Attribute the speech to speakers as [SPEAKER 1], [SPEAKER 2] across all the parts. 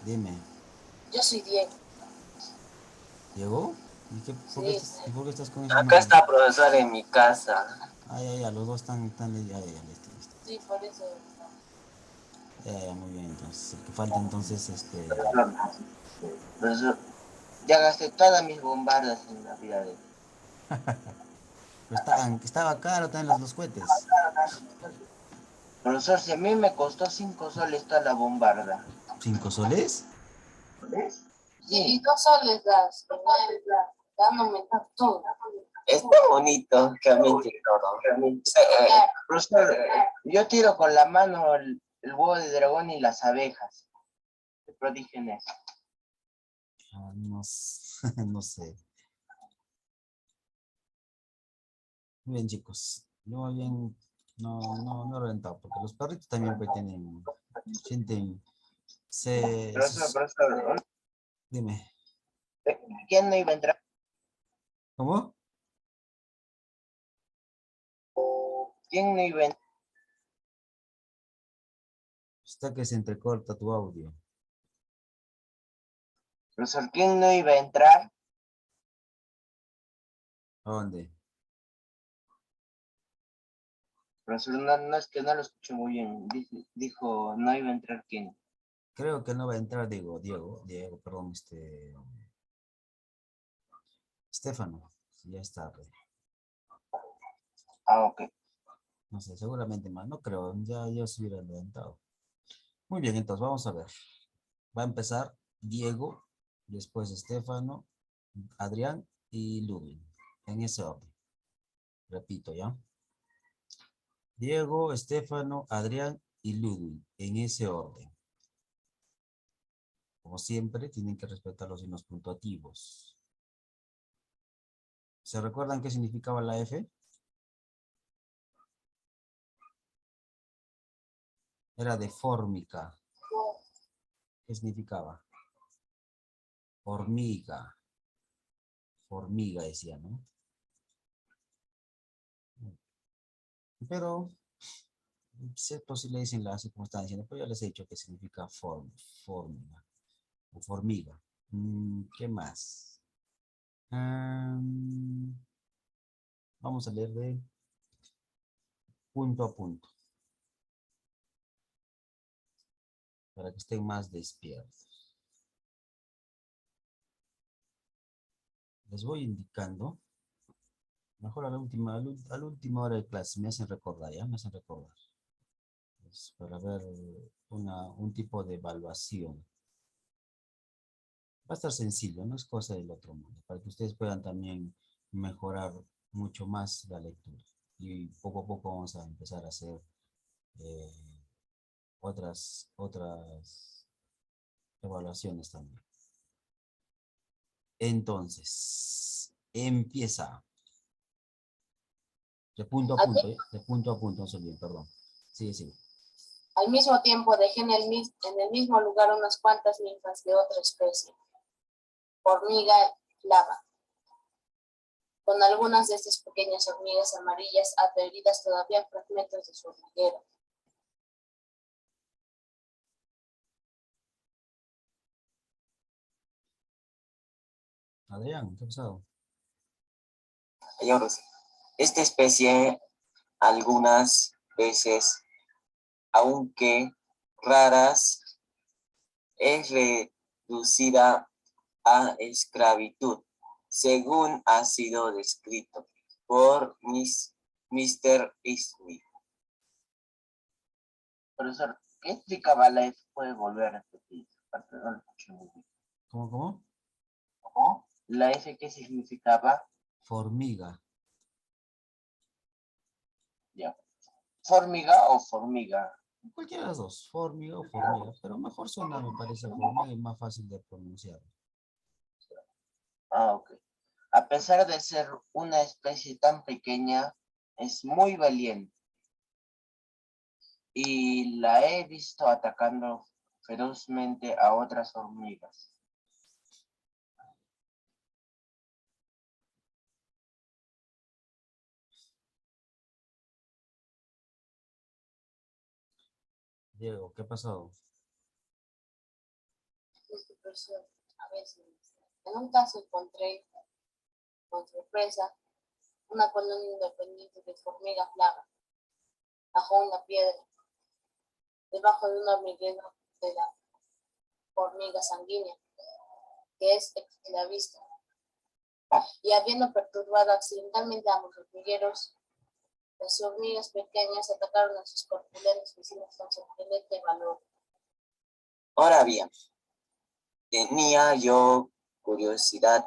[SPEAKER 1] Dime,
[SPEAKER 2] Yo soy Diego.
[SPEAKER 1] ¿llegó?
[SPEAKER 2] Sí,
[SPEAKER 1] ¿Y por qué estás con ese
[SPEAKER 3] Acá
[SPEAKER 1] nombre?
[SPEAKER 3] está profesor en mi casa.
[SPEAKER 1] Ah, ya, ya, los dos están ya, ya, ya, listo, listo.
[SPEAKER 2] sí, por eso.
[SPEAKER 1] Ya, ya, muy bien, entonces. El que falta entonces,
[SPEAKER 3] Profesor, profesor, ya gasté todas mis bombardas en Navidades.
[SPEAKER 1] Estaba caro también los cohetes.
[SPEAKER 3] Profesor, si a mí me costó 5 soles toda la bombarda.
[SPEAKER 1] ¿5 soles?
[SPEAKER 2] Y
[SPEAKER 3] Sí,
[SPEAKER 2] 2 soles das, dándome todo.
[SPEAKER 3] está bonito que aumente todo. Profesor, yo tiro con la mano el huevo de dragón y las abejas. ¿Qué prodigen eso?
[SPEAKER 1] Ah, no, no sé. Muy bien, chicos. Yo muy bien, no he reventado, porque los perritos también pues sienten,
[SPEAKER 3] Profesor, profesor,
[SPEAKER 1] dime,
[SPEAKER 3] ¿quién no iba a entrar?
[SPEAKER 1] ¿cómo?
[SPEAKER 3] ¿Quién no iba a entrar?
[SPEAKER 1] Está que se entrecorta tu audio.
[SPEAKER 3] Profesor, ¿quién no iba a entrar?
[SPEAKER 1] ¿A dónde?
[SPEAKER 3] Profesor, no, no es que no lo escuché muy bien. Dijo, no iba a entrar quién.
[SPEAKER 1] Creo que no va a entrar, Diego, perdón, Estefano. Sí, ya está, pues.
[SPEAKER 3] Ah, ok.
[SPEAKER 1] No sé, seguramente más, no creo, ya se hubiera levantado. Muy bien, entonces vamos a ver. Va a empezar Diego, después Estefano, Adrián y Ludwig, en ese orden. Repito, ¿ya? Diego, Estefano, Adrián y Ludwig, en ese orden. Como siempre, tienen que respetar los signos puntuativos. ¿Se recuerdan qué significaba la F? Era de fórmica. ¿Qué significaba? Hormiga. Hormiga decía, ¿no? Pero, pues si le dicen la así como están diciendo, pero ya les he dicho que significa fórmiga o formiga. ¿Qué más? Am, Vamos a leer de punto a punto, para que estén más despiertos. Les voy indicando, mejor a la última hora de clase, me hacen recordar, ¿ya? Me hacen recordar. Pues, para ver un tipo de evaluación. Va a estar sencillo, no es cosa del otro mundo, para que ustedes puedan también mejorar mucho más la lectura. Y poco a poco vamos a empezar a hacer eh, otras evaluaciones también. Entonces, empieza. De punto a
[SPEAKER 2] Al,
[SPEAKER 1] punto, ¿eh? De punto a punto, no se olviden, perdón. Sí, sí.
[SPEAKER 2] al mismo tiempo dejé en el mismo lugar unas cuantas ninfas de otra especie, hormiga lava, con algunas de estas pequeñas hormigas amarillas adheridas todavía a fragmentos de su hormiguero.
[SPEAKER 1] Adrián, ¿qué ha pasado?
[SPEAKER 3] Señores, esta especie algunas veces, aunque raras, es reducida a esclavitud, según ha sido descrito por Mr. Smith. Profesor, ¿qué explicaba la F? ¿Puede volver a repetir? No lo escuché muy bien.
[SPEAKER 1] ¿Cómo?
[SPEAKER 3] ¿Cómo? ¿La F qué significaba?
[SPEAKER 1] Formiga.
[SPEAKER 3] Ya. ¿Formiga o formiga?
[SPEAKER 1] Cualquiera de las dos, formiga o formiga, pero mejor suena, me parece, formiga y más fácil de pronunciar.
[SPEAKER 3] Ah, ok. A pesar de ser una especie tan pequeña, es muy valiente y la he visto atacando ferozmente a otras hormigas.
[SPEAKER 1] Diego, ¿qué ha pasado?
[SPEAKER 2] Profesor, a veces, en un caso encontré, con sorpresa, una colonia independiente de formigas plaga, bajo una piedra, debajo de un hormiguero de la hormiga sanguínea, que es esclavista, y habiendo perturbado accidentalmente a ambos hormigueros, las hormigas pequeñas atacaron a sus corpulentos vecinos con sorprendente valor.
[SPEAKER 3] Ahora bien, tenía yo curiosidad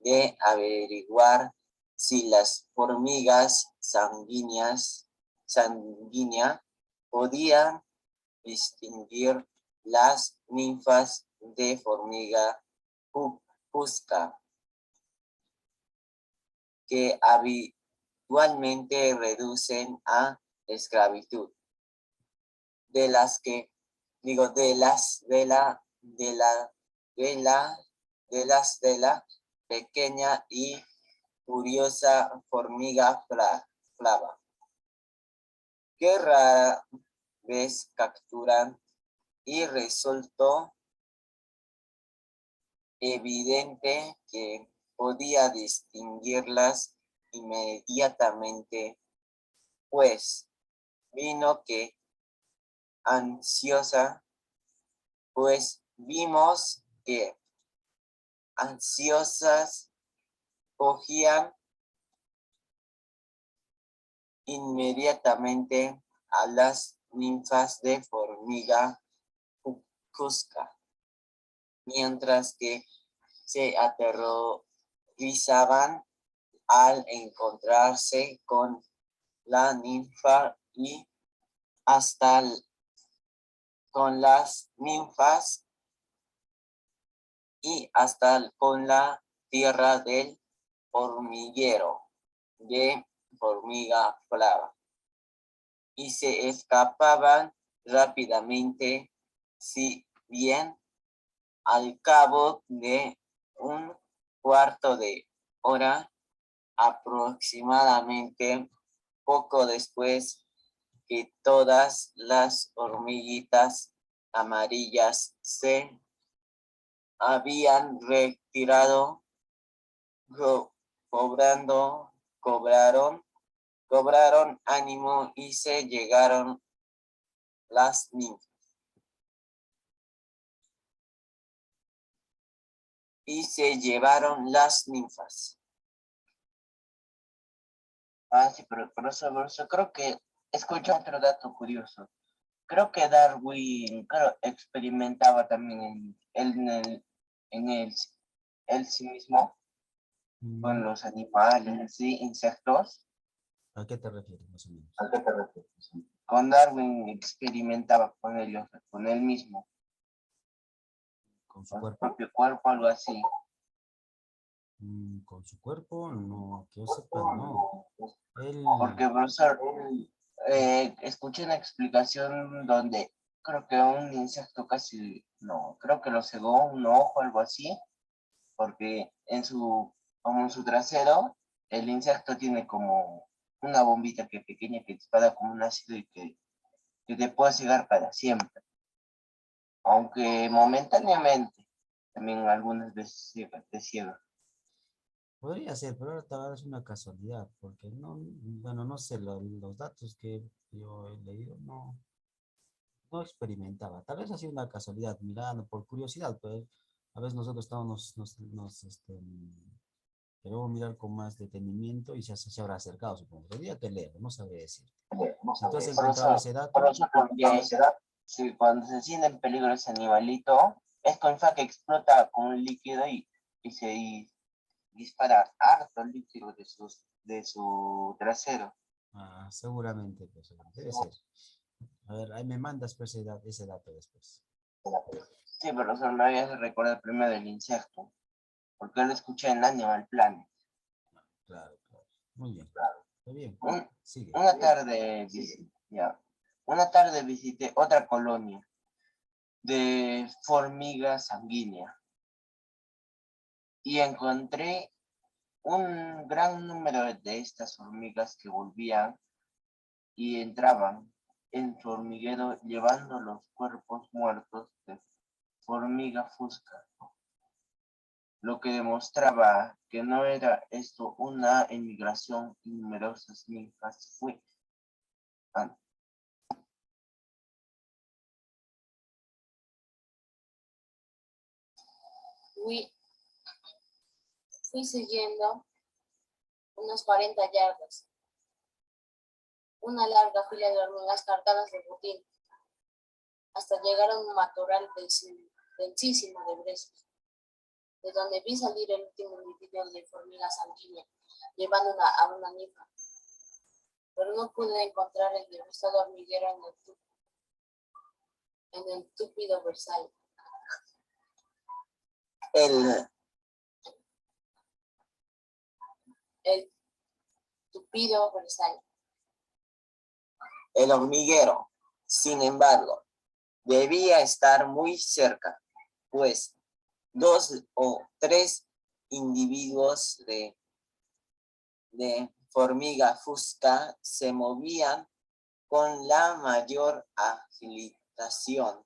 [SPEAKER 3] de averiguar si las hormigas sanguíneas podían distinguir las ninfas de formiga fusca, que habitualmente reducen a esclavitud, de las que digo de la pequeña y curiosa formiga flava, que rara vez capturan, y resultó evidente que podía distinguirlas inmediatamente, pues vino que ansiosa, pues vimos que ansiosas cogían inmediatamente a las ninfas de formiga fusca, mientras que se aterrorizaban al encontrarse con la ninfa y hasta con las ninfas y hasta con la tierra del hormiguero de formiga flava, y se escapaban rápidamente, si bien al cabo de un cuarto de hora aproximadamente, poco después que todas las hormiguitas amarillas se habían retirado, cobraron ánimo y se llegaron las ninfas. Y se llevaron las ninfas. Sí, pero por eso creo que escuché otro dato curioso. Creo que Darwin experimentaba también él sí mismo con los animales, ¿sí? Insectos.
[SPEAKER 1] ¿A qué te refieres, más o menos?
[SPEAKER 3] ¿A qué te refieres? Con Darwin experimentaba con ellos, con él mismo,
[SPEAKER 1] ¿Con su
[SPEAKER 3] con su
[SPEAKER 1] cuerpo?
[SPEAKER 3] propio cuerpo, algo así.
[SPEAKER 1] Con su cuerpo, no, que yo sepa, no. Él,
[SPEAKER 3] Porque, profesor, escuché una explicación donde creo que un insecto casi, no, creo que lo cegó un ojo, algo así, porque como en su trasero, el insecto tiene como una bombita que pequeña que dispara como un ácido y que te puede cegar para siempre. Aunque momentáneamente, también algunas veces te ciega.
[SPEAKER 1] podría ser, pero ahora tal vez es una casualidad, porque no, bueno, no sé, los datos que yo he leído no experimentaba. Tal vez ha sido una casualidad, mirando por curiosidad, pues a veces nosotros estamos, queremos mirar con más detenimiento y se habrá acercado, supongo. Tendría que leer, no sabré decir. Si tú has encontrado ese
[SPEAKER 3] Por
[SPEAKER 1] dato,
[SPEAKER 3] eso porque sí, cuando se siente en peligro ese animalito, es con que explota con un líquido y se dispara harto líquido de su trasero.
[SPEAKER 1] seguramente, pues, debe ser. A ver, ahí me mandas pues, ese dato después.
[SPEAKER 3] Sí, pero eso me había recordado primero del insecto, porque lo escuché en Animal Planet.
[SPEAKER 1] Claro, claro. Muy bien. Está bien. Sigue.
[SPEAKER 3] Una tarde visité otra colonia de formiga sanguínea y encontré un gran número de estas hormigas que volvían y entraban en su hormiguero llevando los cuerpos muertos de hormiga fusca, lo que demostraba que no era esto una emigración y numerosas ninfas fue
[SPEAKER 2] Fui siguiendo unas 40 yardas, una larga fila de hormigas cargadas de botín, hasta llegar a un matorral densísimo de brezos, de donde vi salir el último individuo de hormiga sanguínea, llevando a una ninfa. Pero no pude encontrar el devastado hormiguero en el túpido Versalles. El tupido Versalles.
[SPEAKER 4] El hormiguero, sin embargo, debía estar muy cerca, pues 2 o 3 individuos de hormiga fusca se movían con la mayor agitación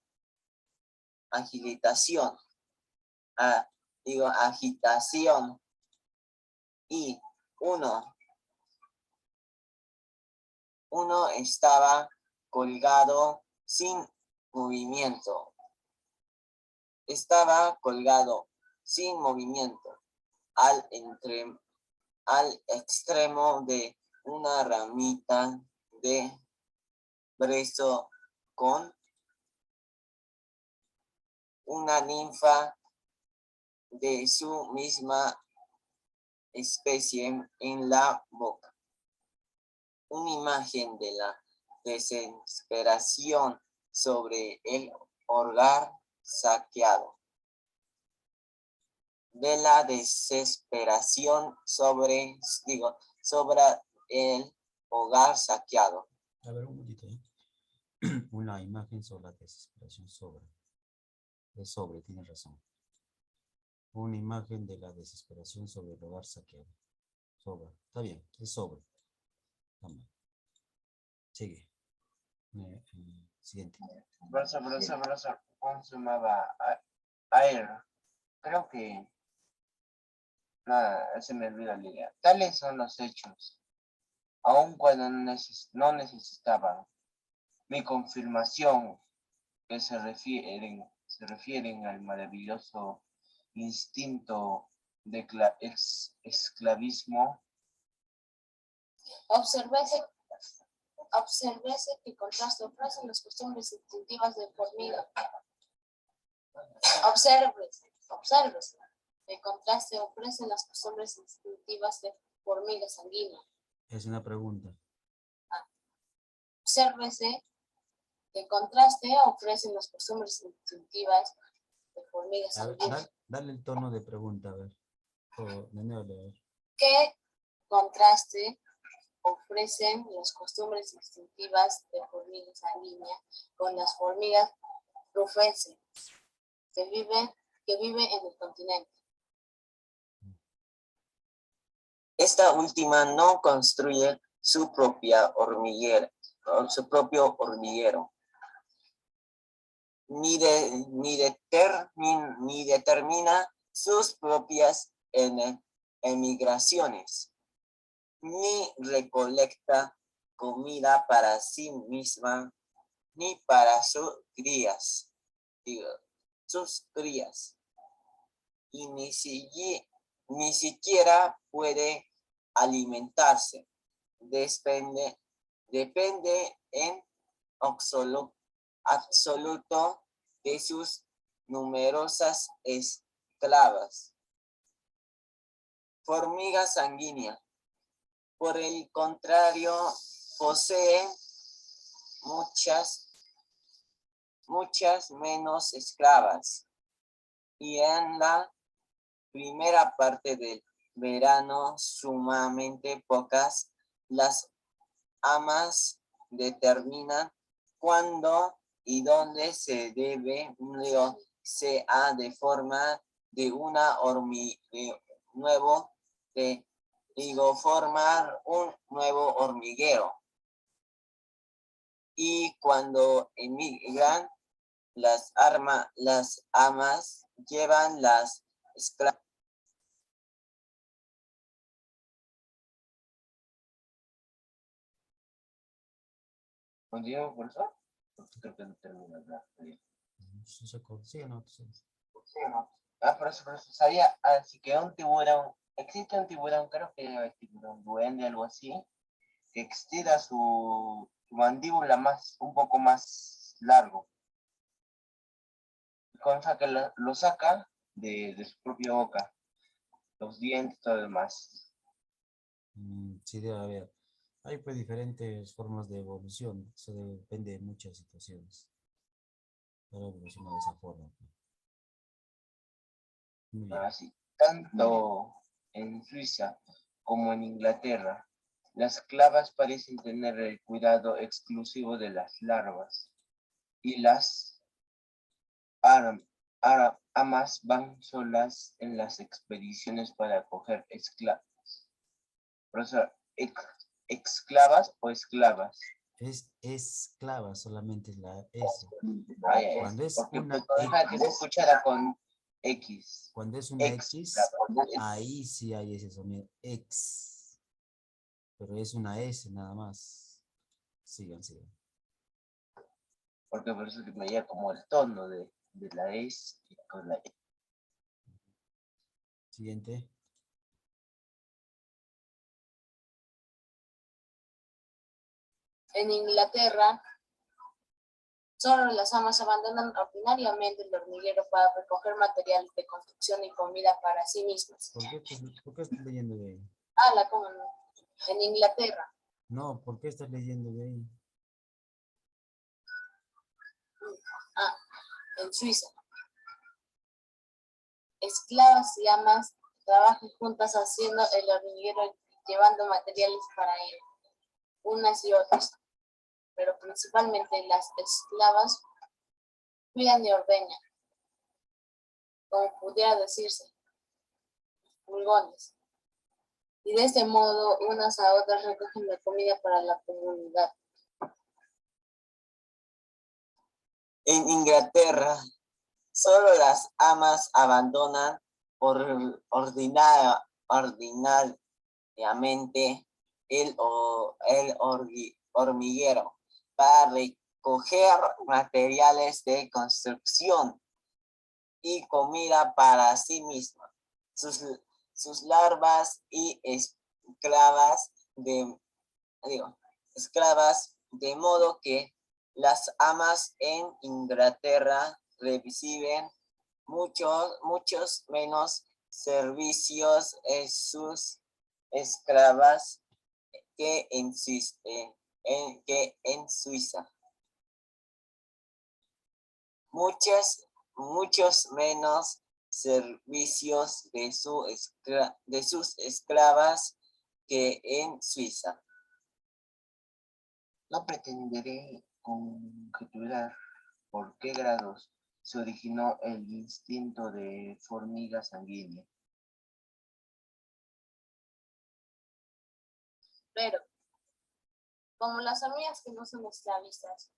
[SPEAKER 4] y uno estaba colgado sin movimiento. Al extremo de una ramita de brezo con una ninfa de su misma especie en la boca. Una imagen de la desesperación sobre el hogar saqueado. De la desesperación sobre el hogar saqueado.
[SPEAKER 1] A ver, un momentito. Una imagen sobre la desesperación sobre. Es sobre, tiene razón. Una imagen de la desesperación sobre el hogar saqueado. Sobre. Está bien, es sobre. También. Sigue. Siguiente.
[SPEAKER 3] Brosa consumaba aire. Creo que nada, se me olvida la idea. Tales son los hechos, aun cuando no necesitaban mi confirmación, que se refieren al maravilloso instinto de esclavismo.
[SPEAKER 2] Obsérvese que contraste ofrecen las costumbres instintivas de hormiga. Obsérvese que contraste ofrecen las costumbres instintivas de hormiga sanguínea.
[SPEAKER 1] Es una pregunta.
[SPEAKER 2] Obsérvese que contraste ofrecen las costumbres instintivas de hormiga sanguínea.
[SPEAKER 1] Dale el tono de pregunta, a ver.
[SPEAKER 2] ¿Qué contraste ofrecen las costumbres instintivas de hormiga sanguínea con las hormigas rufenses que vive en el continente?
[SPEAKER 4] Esta última no construye su propio hormiguero, ni determina sus propias emigraciones, ni recolecta comida para sí misma, ni para sus crías, y ni siquiera puede alimentarse. Depende en absoluto de sus numerosas esclavas. Hormiga sanguínea, por el contrario, posee muchas menos esclavas, y en la primera parte del verano sumamente pocas. Las amas determinan cuándo y dónde se ha de formar formar un nuevo hormiguero. Y cuando emigran, las amas llevan las esclavas.
[SPEAKER 3] ¿Continúo, profesor? Porque creo que no termina de hablar.
[SPEAKER 1] Sí, no, sí.
[SPEAKER 3] Profesor, sabía, así que un tiburón, existe un tiburón, creo que el tiburón duende, algo así, que estira su mandíbula un poco más largo. Cosa que lo saca de su propia boca, los dientes, todo lo demás.
[SPEAKER 1] Sí, debe haber. Hay pues diferentes formas de evolución. Eso depende de muchas situaciones. Pero evoluciona de esa forma. Muy bien.
[SPEAKER 3] Así, tanto en Suiza como en Inglaterra, las clavas parecen tener el cuidado exclusivo de las larvas y las amas van solas en las expediciones para coger esclavas. Profesor, ¿exclavas o esclavas?
[SPEAKER 1] Es esclava, solamente es la S. Cuando es
[SPEAKER 3] Porque
[SPEAKER 1] una
[SPEAKER 3] que se escuchara con X.
[SPEAKER 1] Cuando es una X,
[SPEAKER 3] Esclava.
[SPEAKER 1] ahí sí hay ese sonido, X. Pero es una S nada más. Sigan, sigan.
[SPEAKER 3] Porque por eso que me veía como el tono de la S con la E.
[SPEAKER 1] Siguiente.
[SPEAKER 2] En Inglaterra, solo las amas abandonan ordinariamente el hormiguero para recoger materiales de construcción y comida para sí mismas.
[SPEAKER 1] ¿Por qué estás leyendo de ahí?
[SPEAKER 2] ¿Cómo no? En Inglaterra,
[SPEAKER 1] No, ¿por qué estás leyendo de ahí?
[SPEAKER 2] en Suiza, esclavas y amas trabajan juntas haciendo el hormiguero y llevando materiales para él, unas y otras, pero principalmente las esclavas cuidan y ordeñan, como pudiera decirse, pulgones, y de este modo unas a otras recogen la comida para la comunidad.
[SPEAKER 4] En Inglaterra, solo las amas abandonan ordinariamente el hormiguero para recoger materiales de construcción y comida para sí mismas. Sus larvas y esclavas de modo que las amas en Inglaterra reciben muchos menos servicios en sus esclavas que en Suiza. Muchos menos servicios de sus esclavas que en Suiza.
[SPEAKER 3] No pretenderé conjeturar por qué grados se originó el instinto de formiga sanguínea.
[SPEAKER 2] Pero, como las hormigas que no son esclavistas,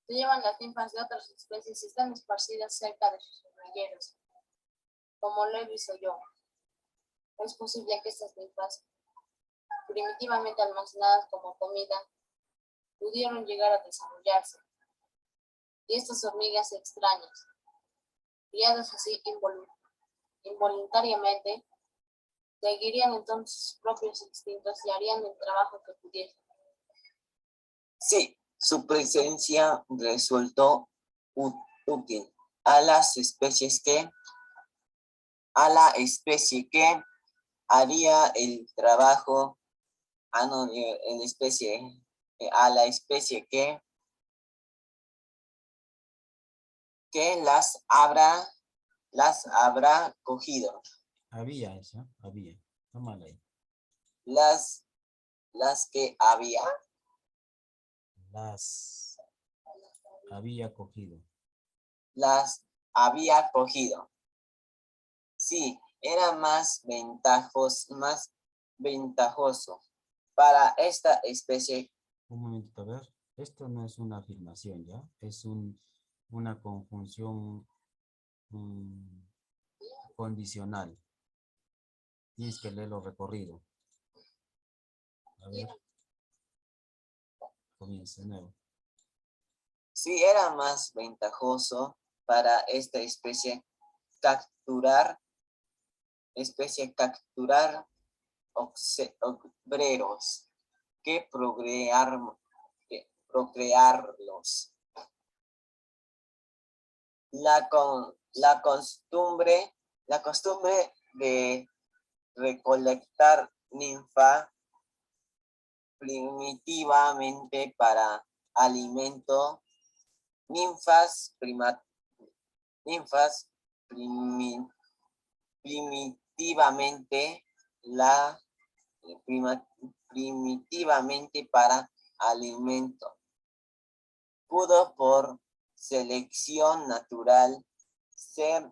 [SPEAKER 2] se llevan las ninfas de otras especies y están esparcidas cerca de sus hormigueros, como lo he visto yo. Es posible que estas ninfas, primitivamente almacenadas como comida, pudieron llegar a desarrollarse. Y estas hormigas extrañas, criadas así involuntariamente, seguirían entonces sus propios instintos y harían el trabajo que pudiesen.
[SPEAKER 4] Sí, su presencia resultó útil a la especie que haría el trabajo, a la especie que las habrá cogido.
[SPEAKER 1] Había esa, había. Está mal ahí.
[SPEAKER 4] Las que había.
[SPEAKER 1] Las había cogido.
[SPEAKER 4] Las había cogido. Sí, era más ventajoso para esta especie.
[SPEAKER 1] Un momentito, a ver. Esto no es una afirmación, ¿ya? Es un una conjunción condicional. Tienes que leerlo recorrido. A ver. Comienza de nuevo.
[SPEAKER 4] Sí, era más ventajoso para esta capturar obreros que procrearlos. La costumbre de recolectar ninfa primitivamente para alimento, ninfas primitivamente primitivamente para alimento. Pudo por selección natural ser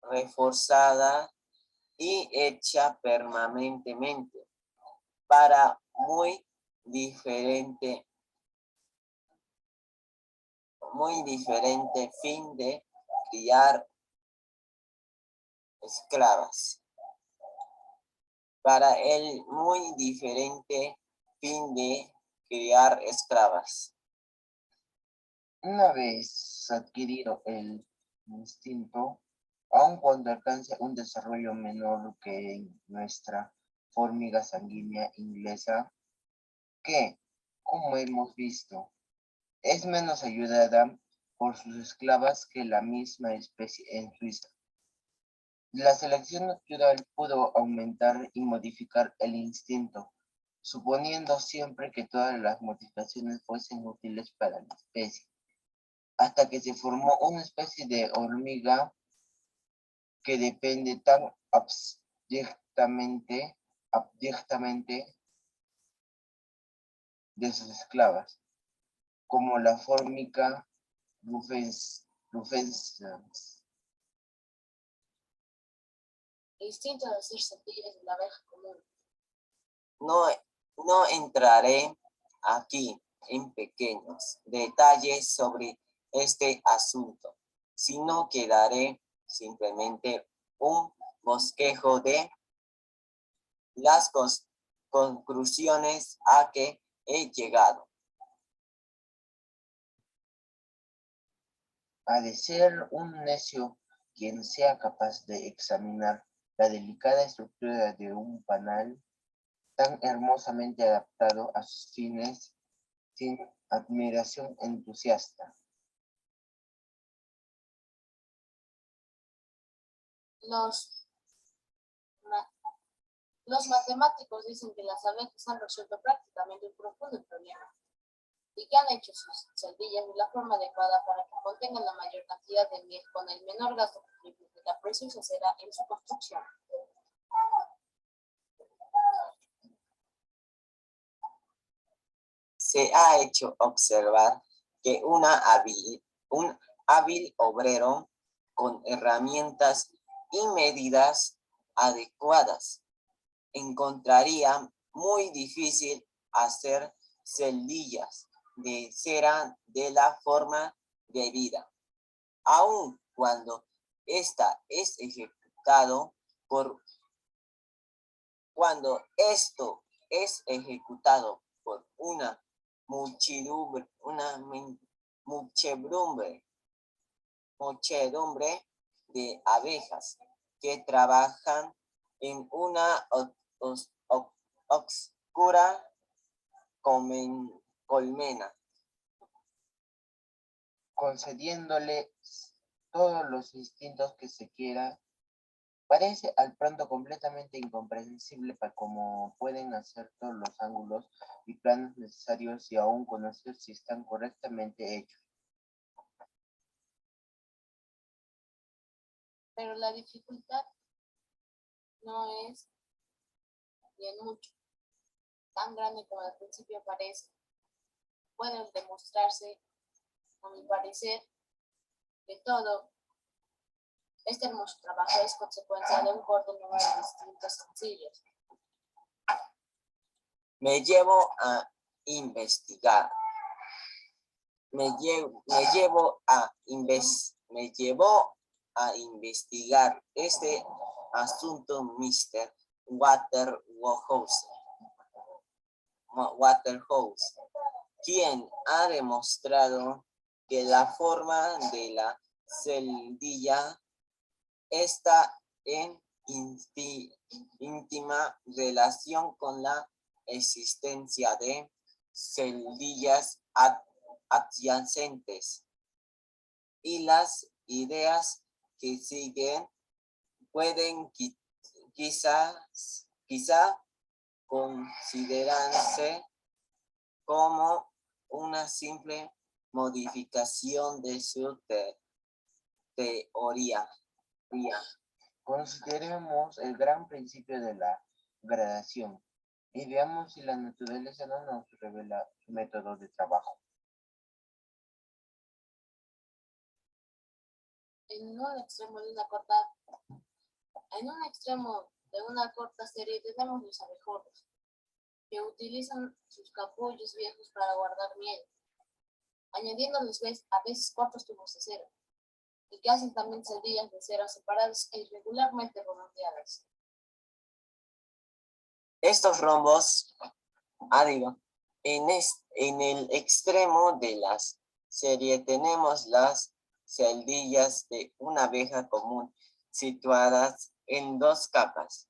[SPEAKER 4] reforzada y hecha permanentemente para muy diferente fin de criar esclavas. Para el muy diferente fin de criar esclavas.
[SPEAKER 3] Una vez adquirido el instinto, aun cuando alcance un desarrollo menor que en nuestra formiga sanguínea inglesa, que, como hemos visto, es menos ayudada por sus esclavas que la misma especie en Suiza. La selección natural pudo aumentar y modificar el instinto, suponiendo siempre que todas las modificaciones fuesen útiles para la especie, hasta que se formó una especie de hormiga que depende tan abiertamente de sus esclavas, como la formiga rufescens.
[SPEAKER 2] El instinto de hacer semillas de la abeja común.
[SPEAKER 4] No entraré aquí en pequeños detalles sobre este asunto, sino que daré simplemente un bosquejo de las conclusiones a que he llegado.
[SPEAKER 3] Ha de ser un necio quien sea capaz de examinar la delicada estructura de un panal tan hermosamente adaptado a sus fines sin admiración entusiasta.
[SPEAKER 2] Los matemáticos dicen que las abejas han resuelto prácticamente un profundo problema y que han hecho sus celdillas de la forma adecuada para que contengan la mayor cantidad de miel con el menor gasto posible de la preciosa cera en su construcción.
[SPEAKER 4] Se ha hecho observar que un hábil obrero con herramientas y medidas adecuadas encontraría muy difícil hacer celdillas de cera de la forma debida, aun cuando esto es ejecutado por una muchedumbre de abejas que trabajan en una oscura colmena,
[SPEAKER 3] concediéndole todos los instintos que se quiera. Parece al pronto completamente incomprensible para cómo pueden hacer todos los ángulos y planos necesarios y aún conocer si están correctamente hechos.
[SPEAKER 2] Pero la dificultad no es, ni en mucho, tan grande como al principio parece. Pueden demostrarse, a mi parecer, que todo este hermoso trabajo es consecuencia de un corto número de instintos sencillos.
[SPEAKER 4] me llevo a investigar me llevó a investigar este asunto Mr. Waterhouse, quien ha demostrado que la forma de la celdilla está en íntima relación con la existencia de celdillas adyacentes, y las ideas que siguen pueden quizá considerarse como una simple modificación de su teoría.
[SPEAKER 3] Consideremos el gran principio de la gradación y veamos si la naturaleza no nos revela su método de trabajo.
[SPEAKER 2] En un extremo de una corta serie tenemos los abejorros, que utilizan sus capullos viejos para guardar miel, añadiéndoles a veces cortos tubos de cera, y que hacen también celdillas de cera separadas e irregularmente redondeadas.
[SPEAKER 4] Estos rombos, en el extremo de la serie tenemos las celdillas de una abeja común situadas en dos capas.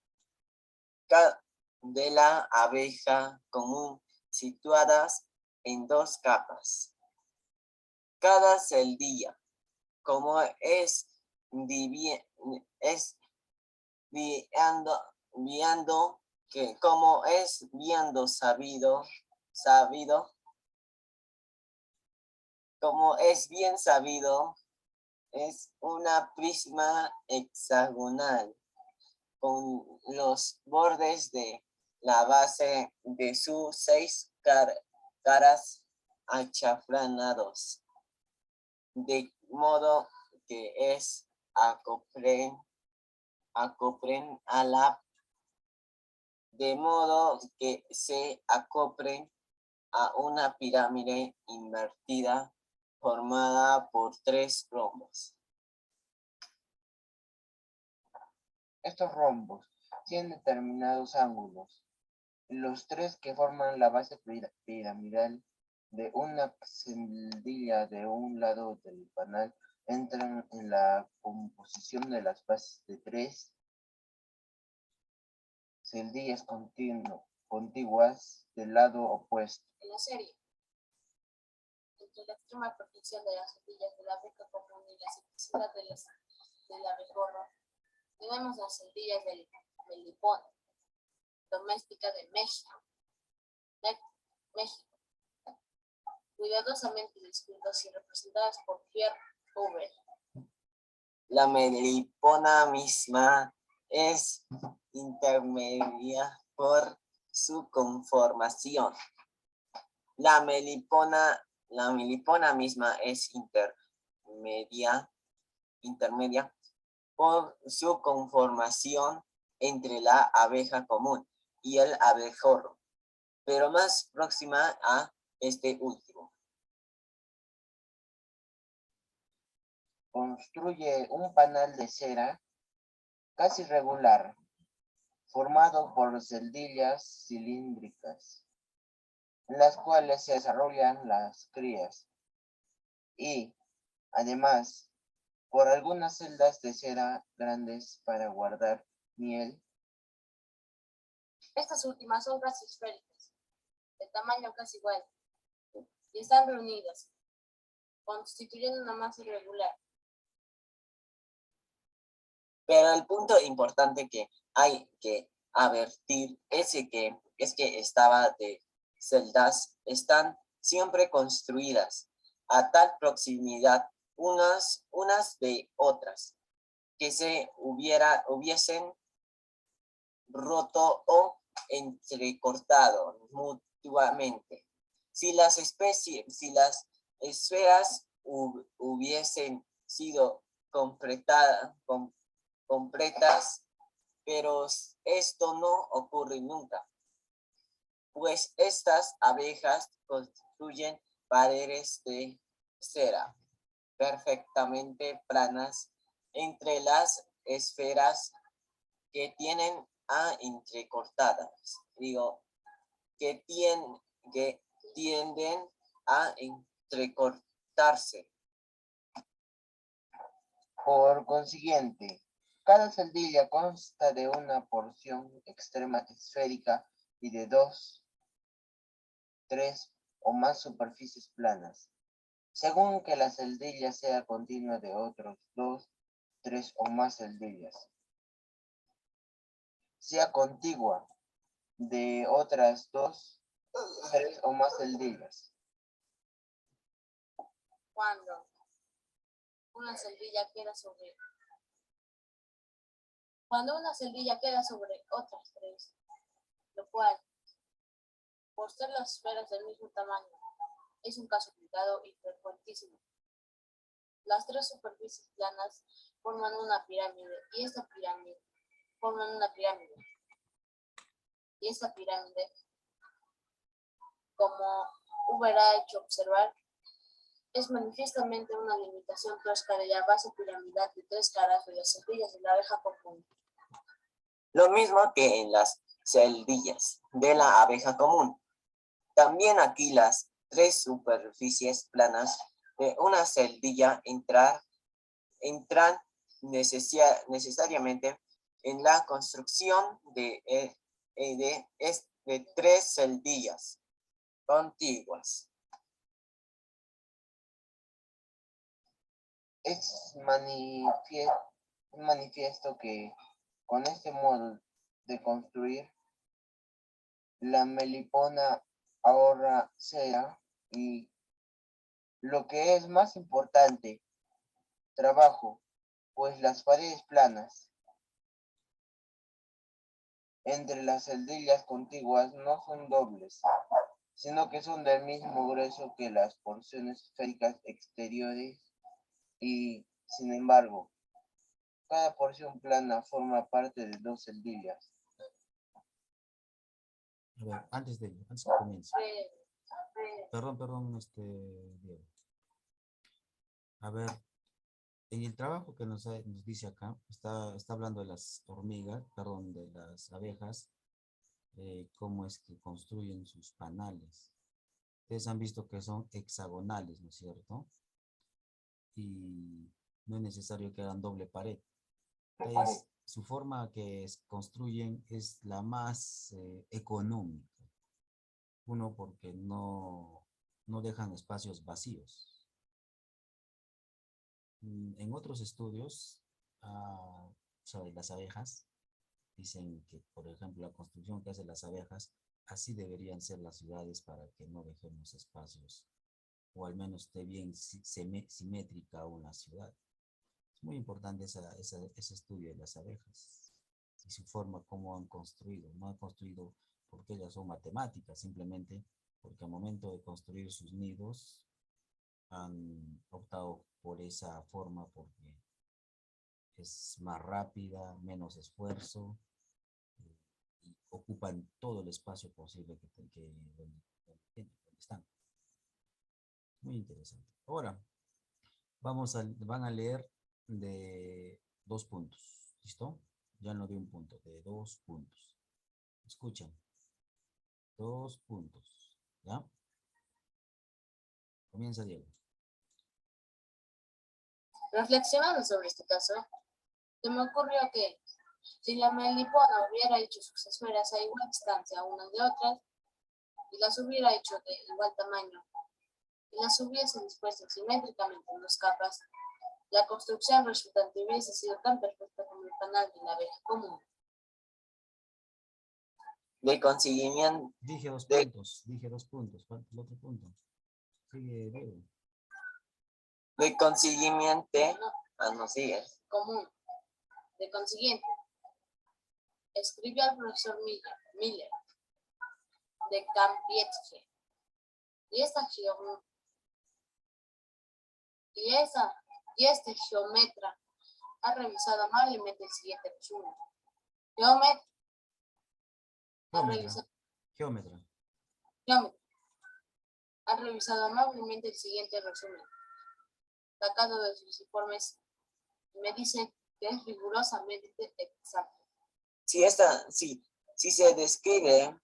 [SPEAKER 4] De la abeja común situadas en dos capas. Cada celdilla, como es bien sabido, es una prisma hexagonal con los bordes de la base de sus 6 caras achaflanados, de modo que se acoplen a una pirámide invertida formada por 3 rombos.
[SPEAKER 3] Estos rombos tienen determinados ángulos. Los 3 que forman la base piramidal de una celdilla de un lado del panal entran en la composición de las bases de 3 celdillas contiguas del lado opuesto.
[SPEAKER 2] En la serie, entre la extrema perfección de las celdillas de la abeja común y la simplicidad del abejorro, tenemos las celdillas del melipona doméstica de México, cuidadosamente descritas y representadas por Pierre Huber.
[SPEAKER 4] La melipona misma es intermedia por su conformación. La melipona misma es intermedia por su conformación entre la abeja común y el abejorro, pero más próxima a este último.
[SPEAKER 3] Construye un panal de cera casi regular, formado por celdillas cilíndricas, en las cuales se desarrollan las crías, y, además, por algunas celdas de cera grandes para guardar miel.
[SPEAKER 2] Estas últimas son casi esféricas, de tamaño casi igual, y están reunidas, constituyendo una masa irregular.
[SPEAKER 4] Pero el punto importante que hay que advertir es que estas celdas están siempre construidas a tal proximidad unas de otras, que se hubiesen roto o entrecortado mutuamente. Si las esferas hubiesen sido completas, pero esto no ocurre nunca, pues estas abejas construyen paredes de será perfectamente planas entre las esferas que tienen a entrecortadas. Digo, que tienden a entrecortarse.
[SPEAKER 3] Por consiguiente, cada celdilla consta de una porción extrema esférica y de 2, 3 o más superficies planas, según que la celdilla sea continua de otros 2, 3 o más celdillas, sea contigua de otras 2, 3 o más celdillas.
[SPEAKER 2] Cuando una celdilla queda sobre otras tres, lo cual, por ser las esferas del mismo tamaño, es un caso complicado y frecuentísimo. Las tres superficies planas forman una pirámide y esta pirámide, como hubiera hecho observar, es manifiestamente una limitación tosca de la base piramidal de tres caras de las celdillas de la abeja común.
[SPEAKER 4] Lo mismo que en las celdillas de la abeja común. También aquí las tres superficies planas de una celdilla entran necesariamente en la construcción de tres celdillas contiguas.
[SPEAKER 3] Es manifiesto que con este modo de construir, la melipona ahorra cera y, lo que es más importante, trabajo, pues las paredes planas entre las celdillas contiguas no son dobles, sino que son del mismo grueso que las porciones esféricas exteriores y, sin embargo, cada porción plana forma parte de dos celdillas.
[SPEAKER 1] A ver, antes que comience. Perdón, Diego. A ver, en el trabajo que nos dice acá, está hablando de las hormigas, perdón, de las abejas, cómo es que construyen sus panales. Ustedes han visto que son hexagonales, ¿no es cierto? Y no es necesario que hagan doble pared. Entonces, su forma que construyen es la más económica. Uno, porque no dejan espacios vacíos. En otros estudios sobre las abejas, dicen que, por ejemplo, la construcción que hacen las abejas, así deberían ser las ciudades para que no dejemos espacios, o al menos esté bien simétrica una ciudad. Es muy importante ese estudio de las abejas y su forma, cómo han construido. No han construido porque ellas son matemáticas, simplemente porque al momento de construir sus nidos han optado por esa forma porque es más rápida, menos esfuerzo y ocupan todo el espacio posible donde están. Muy interesante. Ahora van a leer de 2 puntos. ¿Listo? Ya no de un punto, de 2 puntos. Escuchen. 2 puntos. ¿Ya? Comienza Diego.
[SPEAKER 2] Reflexionando sobre este caso, se me ocurrió que si la melipona hubiera hecho sus esferas a igual distancia unas de otras, y las hubiera hecho de igual tamaño, y las hubiese dispuesto simétricamente en 2 capas, la construcción resultante hubiese sido tan perfecta como el panal de la abeja común.
[SPEAKER 4] De consiguimiento.
[SPEAKER 1] Dije 2 puntos. Falta el otro punto. Sigue Diego.
[SPEAKER 4] De consiguiente. No sigues.
[SPEAKER 2] Común. De consiguiente, escribió al profesor Miller de Campeche, y este geómetra ha revisado amablemente el siguiente resumen.
[SPEAKER 1] Geómetra.
[SPEAKER 2] Ha revisado amablemente el siguiente resumen. sacado de sus informes, me dice que es rigurosamente exacto.
[SPEAKER 4] Si se describe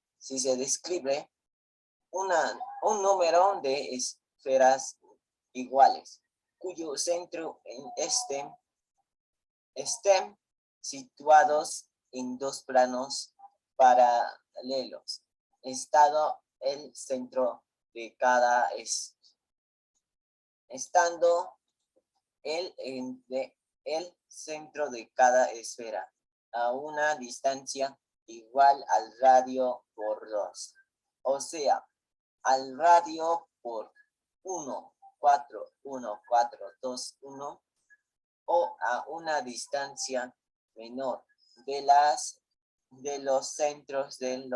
[SPEAKER 4] un número de esferas iguales, cuyo centro estén situados en dos planos paralelos, estando el centro de cada el centro de cada esfera a una distancia igual al radio por 2. O sea, al radio por 1, 4, 1, 4, 2, 1, o a una distancia menor de los centros de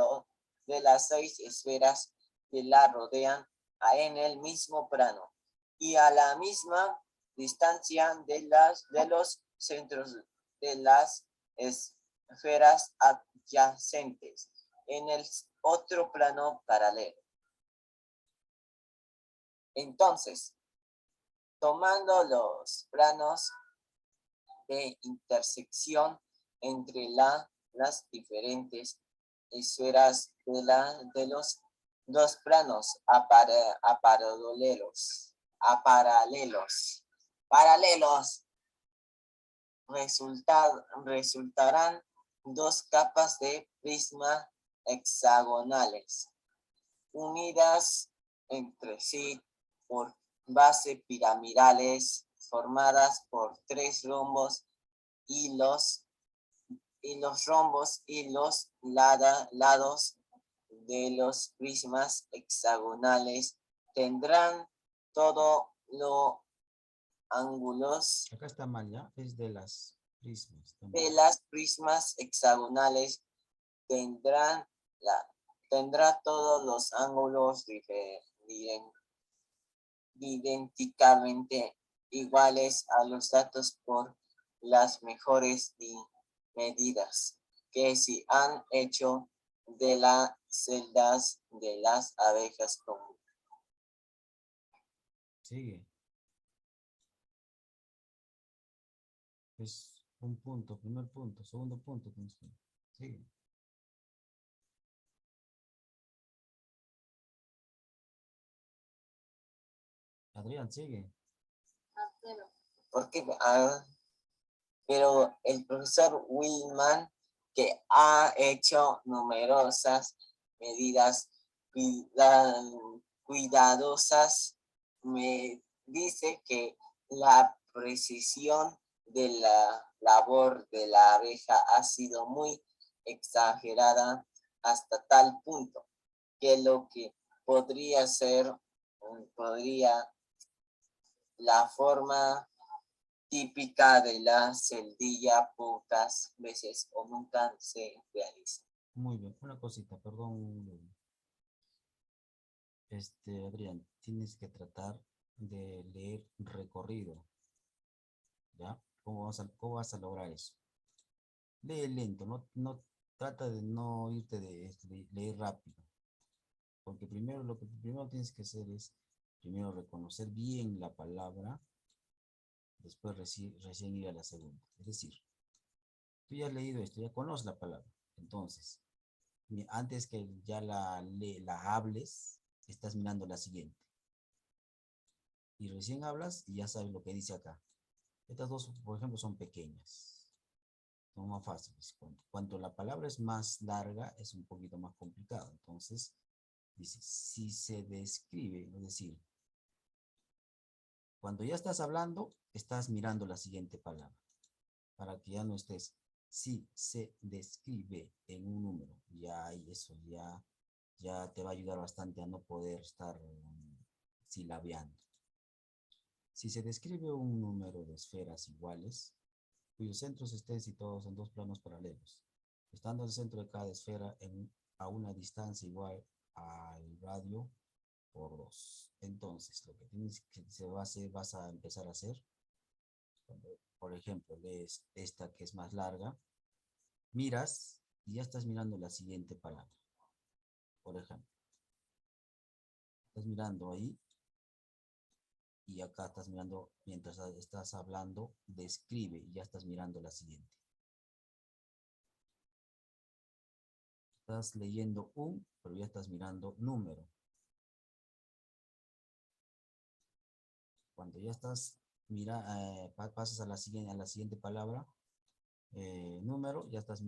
[SPEAKER 4] las 6 esferas que la rodean en el mismo plano, y a la misma distancia de los centros de las esferas adyacentes en el otro plano paralelo. Entonces, tomando los planos de intersección entre las diferentes esferas de los dos planos paralelos, resultarán dos capas de prisma hexagonales unidas entre sí por base piramidales formadas por 3 rombos, y los rombos y los lados de los prismas hexagonales tendrán todo los ángulos
[SPEAKER 1] Acá está mal, ¿ya? Es de las prismas.
[SPEAKER 4] de las prismas hexagonales tendrá todos los ángulos idénticamente iguales a los datos por las mejores medidas que se han hecho de las celdas de las abejas comunes.
[SPEAKER 1] Sigue. Es un punto, primer punto, segundo punto. Sigue. Adrián, sigue.
[SPEAKER 4] Porque, pero el profesor Willman, que ha hecho numerosas medidas cuidadosas, me dice que la precisión de la labor de la abeja ha sido muy exagerada hasta tal punto que lo que podría la forma típica de la celdilla pocas veces o nunca se realiza.
[SPEAKER 1] Muy bien, una cosita, perdón. Adrián, tienes que tratar de leer recorrido. ¿Ya? ¿Cómo vas a lograr eso? Lee lento, no trata de no irte de leer rápido. Porque primero lo que primero tienes que hacer es primero reconocer bien la palabra, después recién ir a la segunda. Es decir, tú ya has leído esto, ya conoces la palabra. Entonces, antes que ya la hables, estás mirando la siguiente. Y recién hablas y ya sabes lo que dice acá. Estas dos, por ejemplo, son pequeñas. Son más fáciles. Cuanto la palabra es más larga, es un poquito más complicado. Entonces, dice, si se describe, es decir, cuando ya estás hablando, estás mirando la siguiente palabra. Para que ya no estés, si se describe en un número. Ya eso ya te va a ayudar bastante a no poder estar silabeando. Si se describe un número de esferas iguales, cuyos centros estén situados en dos planos paralelos, estando el centro de cada esfera a una distancia igual al radio por 2. Entonces, lo que tienes que vas a empezar a hacer, cuando, por ejemplo, lees esta que es más larga, miras y ya estás mirando la siguiente palabra. Por ejemplo, estás mirando ahí Y acá estás mirando, mientras estás hablando, describe y ya estás mirando la siguiente. Estás leyendo pero ya estás mirando número. Cuando ya estás, pasas a la siguiente palabra, número, ya estás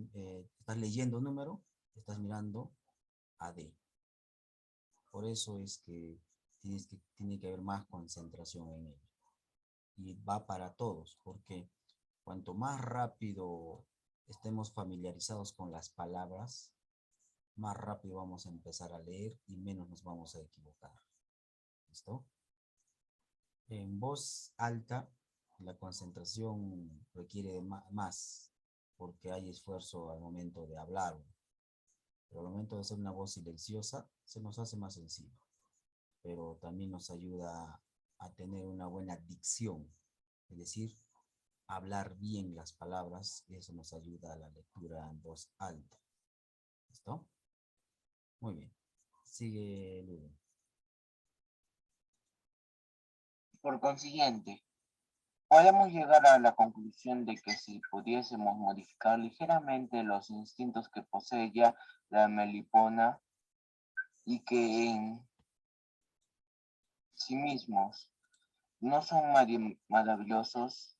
[SPEAKER 1] leyendo número, estás mirando AD. Por eso es que tiene que haber más concentración en ello. Y va para todos, porque cuanto más rápido estemos familiarizados con las palabras, más rápido vamos a empezar a leer y menos nos vamos a equivocar. ¿Listo? En voz alta, la concentración requiere de más, porque hay esfuerzo al momento de hablar. Pero al momento de hacer una voz silenciosa, se nos hace más sencillo. Pero también nos ayuda a tener una buena dicción, es decir, hablar bien las palabras, y eso nos ayuda a la lectura en voz alta. ¿Listo? Muy bien. Sigue, Ludo.
[SPEAKER 3] Por consiguiente, podemos llegar a la conclusión de que si pudiésemos modificar ligeramente los instintos que posee ya la melipona y que en sí mismos no son maravillosos,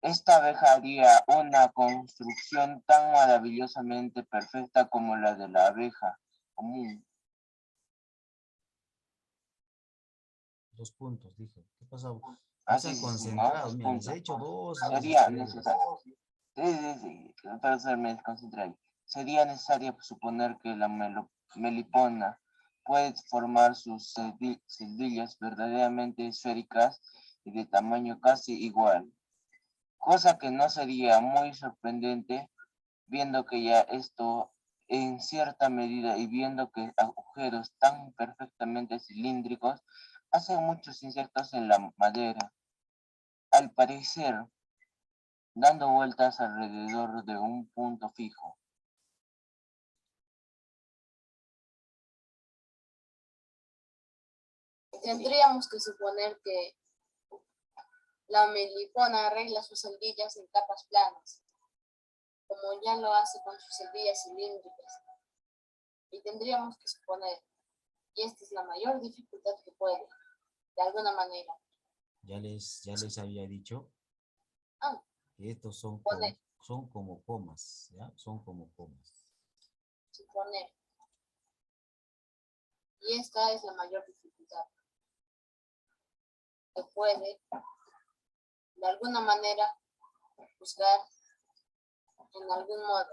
[SPEAKER 3] esta abeja haría una construcción tan maravillosamente perfecta como la de la abeja común.
[SPEAKER 1] 2 puntos, dije. ¿Qué pasó? No
[SPEAKER 3] Así
[SPEAKER 1] sean
[SPEAKER 3] sí,
[SPEAKER 1] concentrados,
[SPEAKER 3] ¿no?
[SPEAKER 1] mira, les he hecho 2 y
[SPEAKER 3] Sería
[SPEAKER 1] ustedes.
[SPEAKER 3] necesario. Sí, para hacerme concentrar. Sería necesario suponer que la melipona puede formar sus celdillas verdaderamente esféricas y de tamaño casi igual, cosa que no sería muy sorprendente viendo que ya esto en cierta medida y viendo que agujeros tan perfectamente cilíndricos hacen muchos insectos en la madera. Al parecer, dando vueltas alrededor de un punto fijo.
[SPEAKER 2] Tendríamos que suponer que la melipona arregla sus celdillas en capas planas, como ya lo hace con sus celdillas cilíndricas. Y tendríamos que suponer, y esta es la mayor dificultad que puede, de alguna manera.
[SPEAKER 1] Ya les había dicho
[SPEAKER 2] Ah,
[SPEAKER 1] que estos son como comas, ¿ya? Son como comas.
[SPEAKER 2] suponer. Y esta es la mayor dificultad. Que puede, de alguna manera, juzgar en algún modo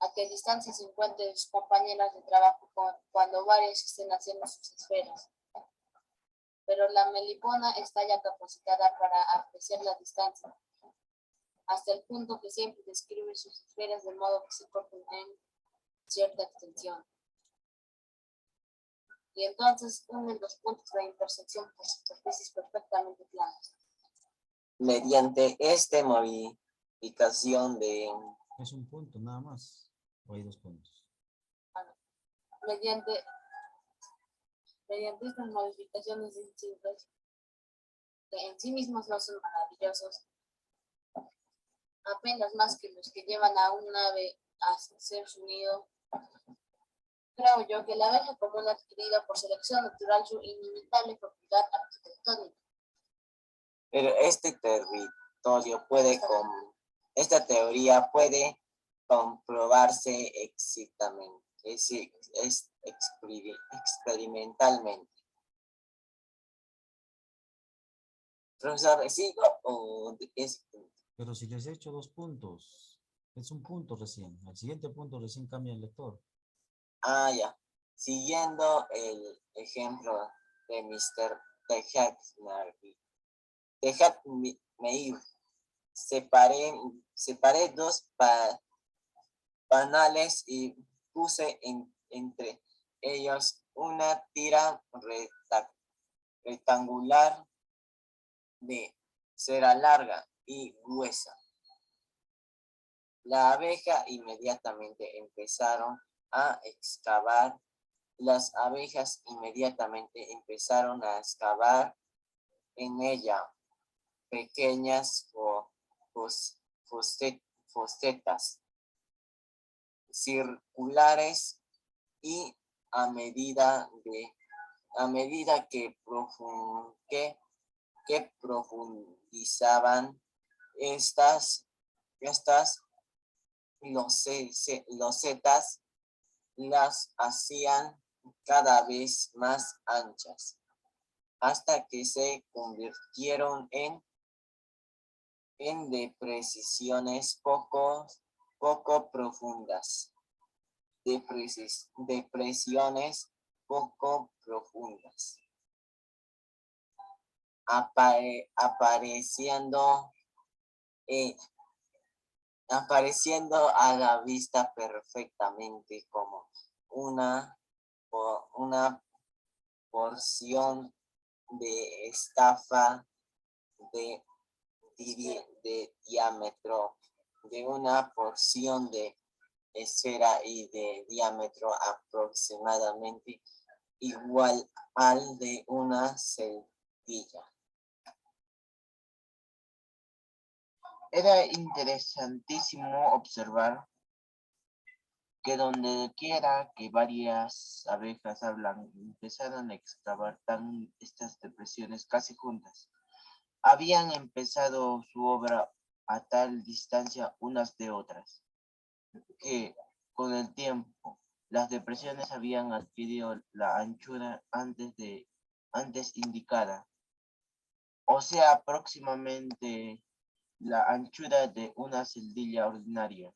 [SPEAKER 2] a qué distancia se encuentren sus compañeras de trabajo cuando varios estén haciendo sus esferas. Pero la melipona está ya capacitada para apreciar la distancia, hasta el punto que siempre describe sus esferas de modo que se corten en cierta extensión. Y entonces unen los puntos de intersección por superficies perfectamente planas.
[SPEAKER 4] Mediante esta modificación de...
[SPEAKER 1] Es un punto nada más, o hay 2 puntos.
[SPEAKER 2] Mediante estas modificaciones distintas, que en sí mismos no son maravillosos, apenas más que los que llevan a un ave a hacer su nido, creo yo que la abeja común ha adquirido por selección natural su inimitable propiedad arquitectónica.
[SPEAKER 4] Pero esta teoría puede comprobarse experimentalmente. Profesor, ¿sigo o es?
[SPEAKER 1] Pero si les he hecho 2 puntos, es un punto recién. Al siguiente punto recién cambia el lector.
[SPEAKER 4] Ah, ya. Siguiendo el ejemplo de Mr. Tehat-Meir, separé 2 panales y puse entre ellos una tira rectangular de cera larga y gruesa. La abeja inmediatamente empezaron a excavar. Las abejas inmediatamente empezaron a excavar en ella pequeñas fosetas circulares y a medida que profundizaban estas losetas, las hacían cada vez más anchas, hasta que se convirtieron en depresiones poco profundas. Depresiones poco profundas. Apareciendo a la vista perfectamente como una porción de estafa de diámetro, de una porción de esfera y de diámetro aproximadamente igual al de una celdilla.
[SPEAKER 3] Era interesantísimo observar que donde quiera que varias abejas empezaron a excavar estas depresiones casi juntas. Habían empezado su obra a tal distancia unas de otras, que con el tiempo las depresiones habían adquirido la anchura antes indicada, o sea, aproximadamente la anchura de una celdilla ordinaria,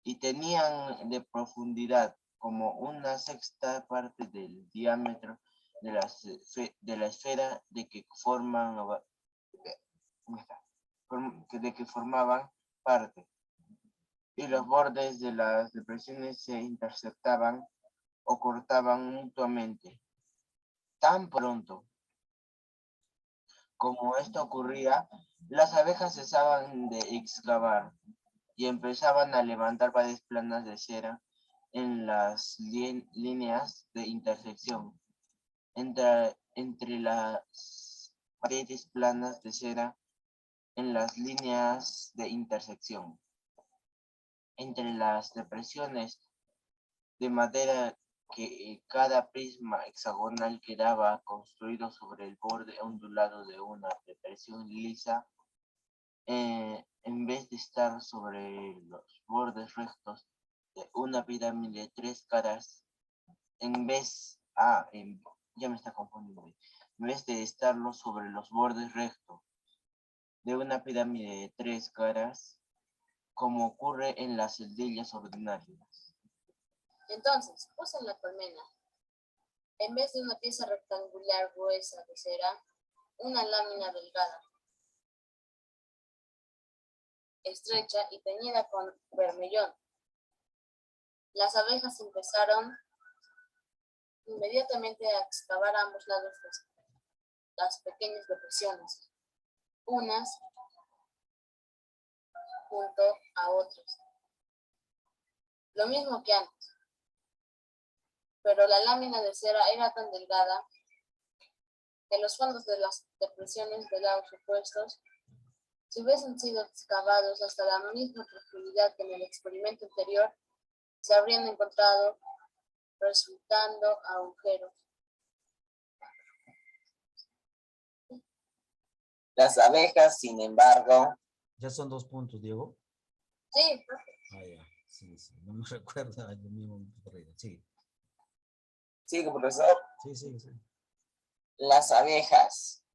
[SPEAKER 3] y tenían de profundidad como una sexta parte del diámetro de la esfera de que formaban parte, y los bordes de las depresiones se interceptaban o cortaban mutuamente. Tan pronto como esto ocurría, las abejas cesaban de excavar y empezaban a levantar paredes planas de cera en las líneas de intersección. Entre las paredes planas de cera en las líneas de intersección. Entre las depresiones de madera que cada prisma hexagonal quedaba construido sobre el borde ondulado de una depresión lisa, en vez de estar sobre los bordes rectos de una pirámide de 3 caras, ya me está confundiendo, en vez de estarlo sobre los bordes rectos de una pirámide de 3 caras, como ocurre en las celdillas ordinarias.
[SPEAKER 2] Entonces, puse en la colmena, en vez de una pieza rectangular gruesa de cera, una lámina delgada, estrecha y teñida con bermellón. Las abejas empezaron inmediatamente a excavar a ambos lados las pequeñas depresiones, unas junto a otras. Lo mismo que antes. Pero la lámina de cera era tan delgada que los fondos de las depresiones de lados opuestos, si hubiesen sido excavados hasta la misma profundidad que en el experimento anterior, se habrían encontrado resultando agujeros.
[SPEAKER 4] Las abejas, sin embargo,
[SPEAKER 1] Ya son 2 puntos, Diego.
[SPEAKER 2] Sí,
[SPEAKER 1] Ya. Sí. No me recuerdo lo mismo. Sí.
[SPEAKER 4] sí, profesor,
[SPEAKER 1] Sí.
[SPEAKER 4] las abejas,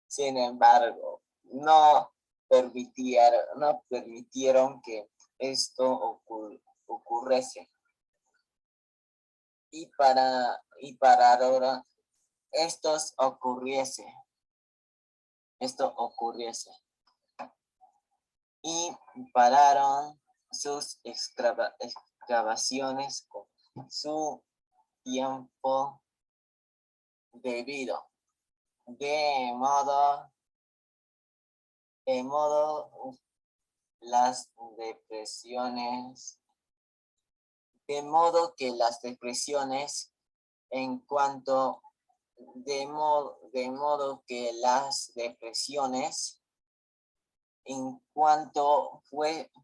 [SPEAKER 4] sin embargo, no permitieron que esto ocurriese. Y para ahora esto ocurriese. Y pararon sus excavaciones con su tiempo debido. De modo que las depresiones, en cuanto de modo que las depresiones, en cuanto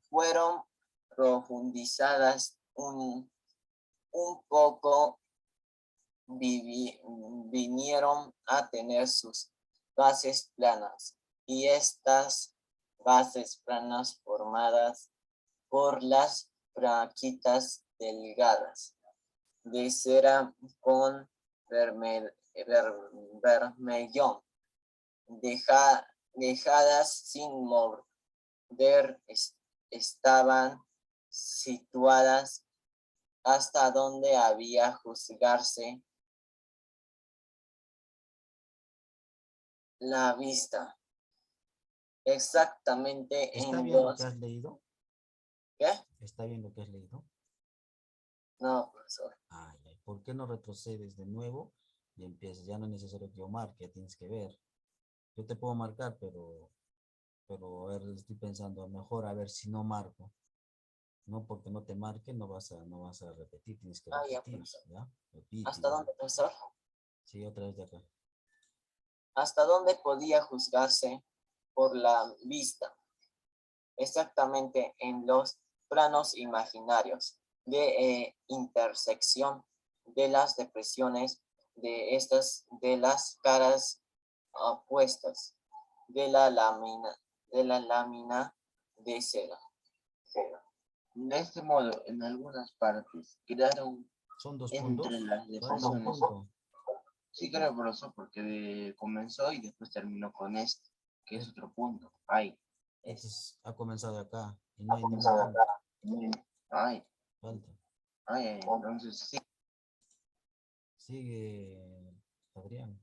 [SPEAKER 4] fueron profundizadas un poco, vinieron a tener sus bases planas, y estas bases planas formadas por las braquitas delgadas de cera con bermellón, dejadas sin morder, estaban situadas hasta donde había juzgarse la vista. Exactamente
[SPEAKER 1] ¿Está
[SPEAKER 4] en
[SPEAKER 1] bien lo
[SPEAKER 4] los...
[SPEAKER 1] que has leído?
[SPEAKER 4] ¿Qué?
[SPEAKER 1] ¿Está bien lo que has leído?
[SPEAKER 4] No, profesor.
[SPEAKER 1] Ay, ay, ¿por qué no retrocedes de nuevo y empiezas? Ya no es necesario que yo marque, ya tienes que ver. Yo te puedo marcar, pero a ver, estoy pensando, mejor a ver si no marco. No, porque no te marque, no vas a repetir, tienes que
[SPEAKER 4] Ah, ya,
[SPEAKER 1] repetir,
[SPEAKER 4] profesor.
[SPEAKER 1] ¿ya? Repite,
[SPEAKER 4] ¿Hasta
[SPEAKER 1] ya.
[SPEAKER 4] dónde, profesor?
[SPEAKER 1] Sí, otra vez de acá.
[SPEAKER 4] ¿Hasta dónde podía juzgarse por la vista? Exactamente en los planos imaginarios de intersección de las depresiones de las caras opuestas de la lámina de cera.
[SPEAKER 3] De este modo, en algunas partes quedaron
[SPEAKER 1] ¿Son 2 puntos?
[SPEAKER 3] entre las
[SPEAKER 1] Falta un
[SPEAKER 3] depresiones.
[SPEAKER 1] punto.
[SPEAKER 3] Sí, creo por eso, porque comenzó y después terminó con este, que es otro punto. Ay,
[SPEAKER 1] Entonces ha comenzado acá y no hay ningún punto.
[SPEAKER 3] ay,
[SPEAKER 1] Falta.
[SPEAKER 3] ay, entonces sí.
[SPEAKER 1] Sigue, Adrián.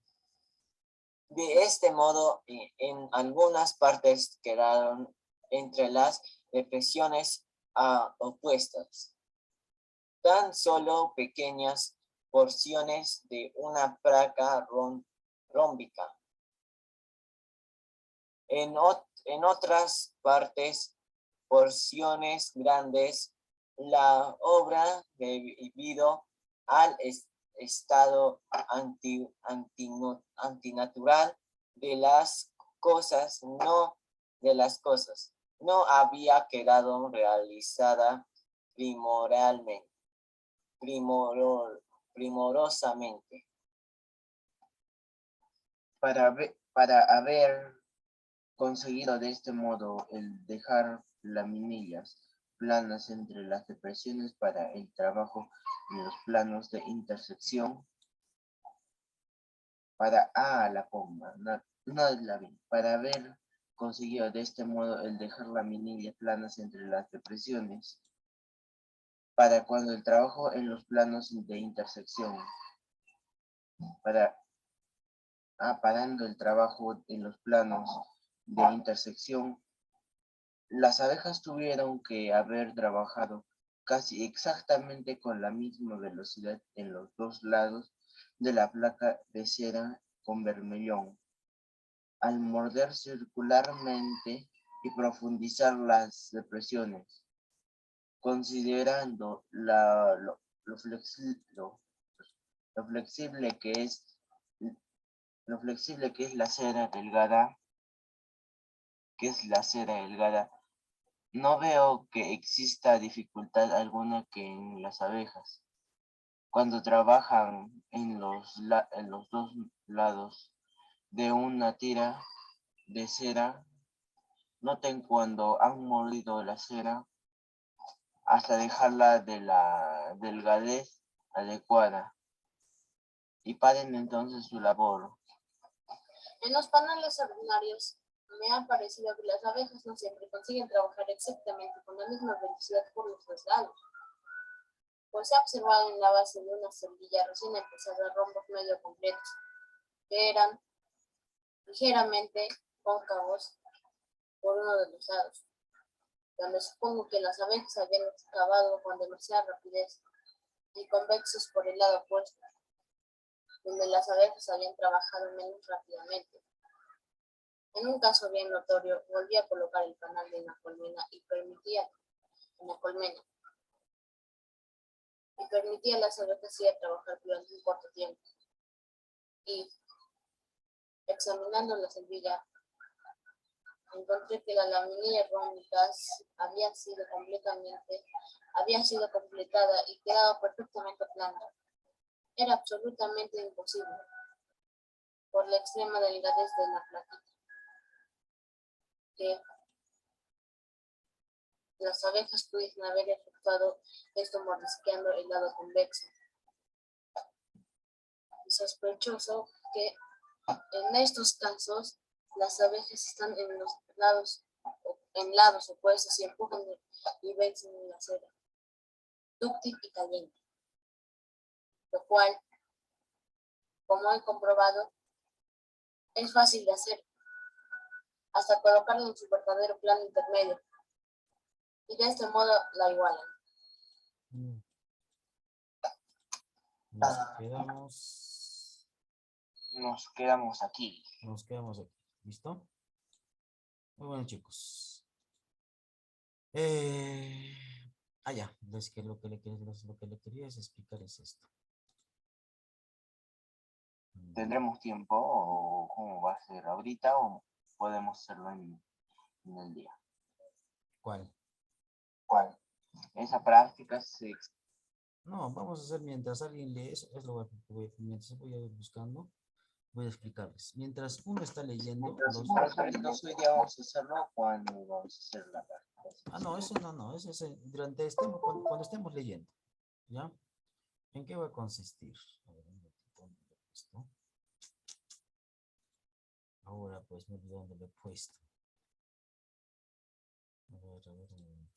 [SPEAKER 4] De este modo, en algunas partes quedaron entre las depresiones opuestas tan solo pequeñas porciones de una placa rómbica. En otras partes, porciones grandes, la obra debido al estado antinatural de las cosas, no había quedado realizada primorosamente.
[SPEAKER 3] Para haber conseguido de este modo el dejar laminillas planas entre las depresiones para el trabajo en los planos de intersección, para haber conseguido de este modo el dejar laminillas planas entre las depresiones, para cuando el trabajo en los planos de intersección, parando el trabajo en los planos de intersección, las abejas tuvieron que haber trabajado casi exactamente con la misma velocidad en los dos lados de la placa de cera con bermellón, al morder circularmente y profundizar las depresiones, considerando lo flexible que es la cera delgada, no veo que exista dificultad alguna que en las abejas, cuando trabajan en los dos lados de una tira de cera, noten cuando han molido la cera hasta dejarla de la delgadez adecuada y paren entonces su labor.
[SPEAKER 2] En los paneles ordinarios me ha parecido que las abejas no siempre consiguen trabajar exactamente con la misma velocidad por los dos lados, pues se ha observado en la base de una celdilla recién empezada rombos medio completos, que eran ligeramente cóncavos por uno de los lados, donde supongo que las abejas habían excavado con demasiada rapidez, y convexos por el lado opuesto, donde las abejas habían trabajado menos rápidamente. En un caso bien notorio, volví a colocar el panal en la colmena y permitía a las abejas ir a trabajar durante un corto tiempo. y examinando la semilla, encontré que la laminilla rónica había sido completada y quedado perfectamente plana. Era absolutamente imposible por la extrema delgadez de la plaquita que las abejas pudiesen haber efectuado esto mordisqueando el lado convexo. Es sospechoso que en estos casos las abejas están en los lados opuestos y empujan y vencen en la cera, dúctil y caliente, lo cual, como he comprobado, es fácil de hacer, hasta colocarlo en su verdadero plano intermedio, y de este modo la igualan.
[SPEAKER 1] Mm. Nos
[SPEAKER 3] Quedamos aquí.
[SPEAKER 1] aquí. ¿Listo? Muy bueno, chicos. Ya. Es que lo que le quería es explicar es esto.
[SPEAKER 3] ¿Tendremos tiempo o cómo va a ser ahorita o podemos hacerlo en el día?
[SPEAKER 1] ¿Cuál?
[SPEAKER 3] Esa práctica se...
[SPEAKER 1] No, vamos a hacer mientras alguien lee eso. Mientras voy a ir buscando, voy a explicarles. Mientras uno está leyendo.
[SPEAKER 3] Entonces hoy día vamos a hacerlo cuando vamos a hacer la práctica.
[SPEAKER 1] No, eso no. Eso es durante cuando estemos leyendo. ¿Ya? ¿En qué va a consistir? A ver, esto. Ahora pues me olvidé dónde lo he puesto. A ver, un momentito.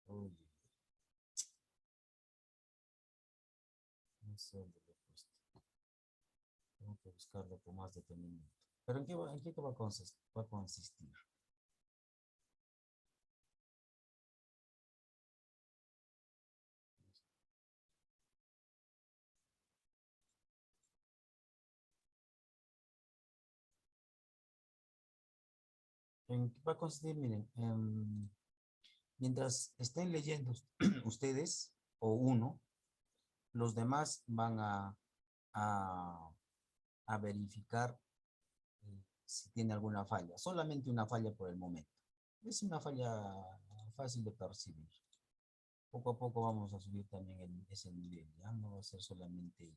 [SPEAKER 1] Uy, no sé dónde lo he puesto. Tengo que buscarlo con más detenimiento. ¿Pero en qué va a consistir? ¿En qué va a consistir? Miren, mientras estén leyendo ustedes o uno, los demás van a verificar si tiene alguna falla. Solamente una falla por el momento. Es una falla fácil de percibir. Poco a poco vamos a subir también ese nivel. Ya no va a ser solamente...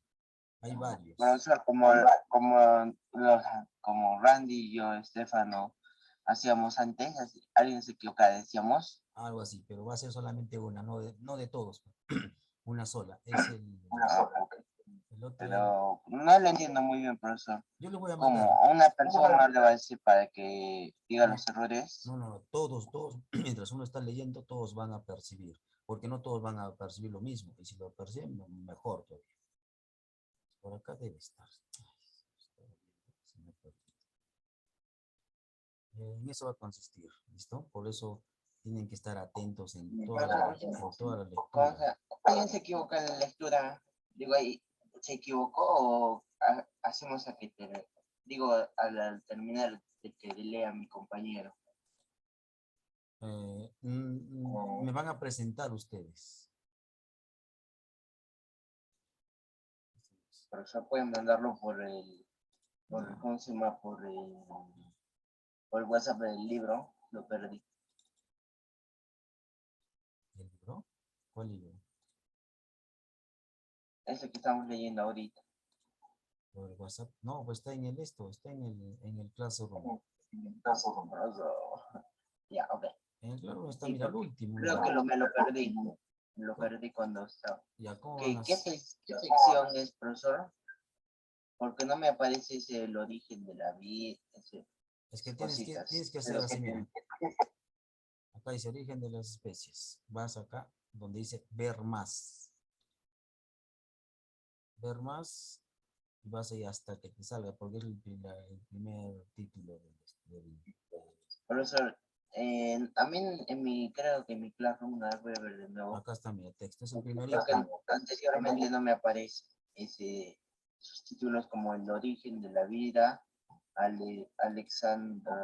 [SPEAKER 1] Hay varios.
[SPEAKER 3] Bueno, o sea, como Randy y yo, Estefano, hacíamos antes, alguien se equivoca, decíamos.
[SPEAKER 1] Algo así, pero va a ser solamente una, no de todos. Una sola. Es
[SPEAKER 3] Una sola, ok.
[SPEAKER 1] el otro.
[SPEAKER 3] Pero no lo entiendo muy bien, profesor.
[SPEAKER 1] Yo le voy a
[SPEAKER 3] Como
[SPEAKER 1] mandar.
[SPEAKER 3] a una persona le va a decir para que diga los errores.
[SPEAKER 1] No, todos, mientras uno está leyendo, todos van a percibir, porque no todos van a percibir lo mismo, y si lo perciben, mejor todavía. Por acá debe estar. En eso va a consistir, ¿listo? Por eso tienen que estar atentos en toda la lectura.
[SPEAKER 3] Alguien se equivoca en la lectura, digo ahí, ¿se equivocó o hacemos a que digo al terminar de que lea mi compañero?
[SPEAKER 1] Me van a presentar ustedes.
[SPEAKER 3] Pero ya pueden mandarlo por ¿cómo se llama? Por el WhatsApp del libro, lo perdí.
[SPEAKER 1] ¿El libro? ¿Cuál libro?
[SPEAKER 3] Ese que estamos leyendo ahorita.
[SPEAKER 1] ¿Por el WhatsApp? No, pues está en está en el Classroom.
[SPEAKER 3] Ya, ok.
[SPEAKER 1] En el Classroom está,
[SPEAKER 3] Sí,
[SPEAKER 1] mira, el último.
[SPEAKER 3] Creo que me lo perdí. Me lo perdí cuando estaba.
[SPEAKER 1] Ya, ¿cómo
[SPEAKER 3] ¿Qué,
[SPEAKER 1] van a
[SPEAKER 3] qué sección es, profesor? Porque no me aparece el origen de la vida.
[SPEAKER 1] Es que
[SPEAKER 3] cositas.
[SPEAKER 1] tienes que hacer
[SPEAKER 3] Pero
[SPEAKER 1] así, mira. Acá dice origen de las especies. Vas acá donde dice ver más. Ver más y vas ahí hasta que te salga, porque es el primer título
[SPEAKER 3] profesor, a mí creo que en mi Classroom, no voy a ver de nuevo.
[SPEAKER 1] acá está, mira, texto, es el
[SPEAKER 3] Creo
[SPEAKER 1] primerito.
[SPEAKER 3] que anteriormente no me aparece sus títulos como El origen de la vida, Alexander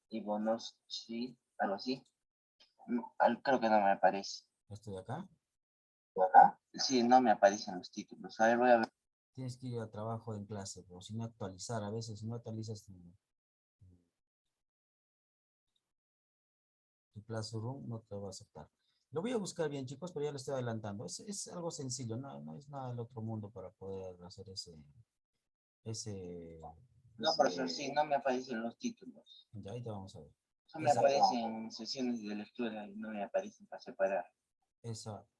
[SPEAKER 3] Ivanovsky, algo así. Creo que no me aparece.
[SPEAKER 1] Esto de acá.
[SPEAKER 3] Sí, no me aparecen los títulos. A ver, voy a ver.
[SPEAKER 1] Tienes que ir a trabajo en clase, pero si no actualizar, a veces si no actualizas tu Classroom, no te va a aceptar. Lo voy a buscar bien, chicos, pero ya lo estoy adelantando. Es algo sencillo, no es nada del otro mundo para poder hacer ese,
[SPEAKER 3] No, profesor, sí, no me aparecen los títulos.
[SPEAKER 1] ya ahí te vamos a ver.
[SPEAKER 3] Solo me aparecen sesiones de lectura y no me aparecen para separar.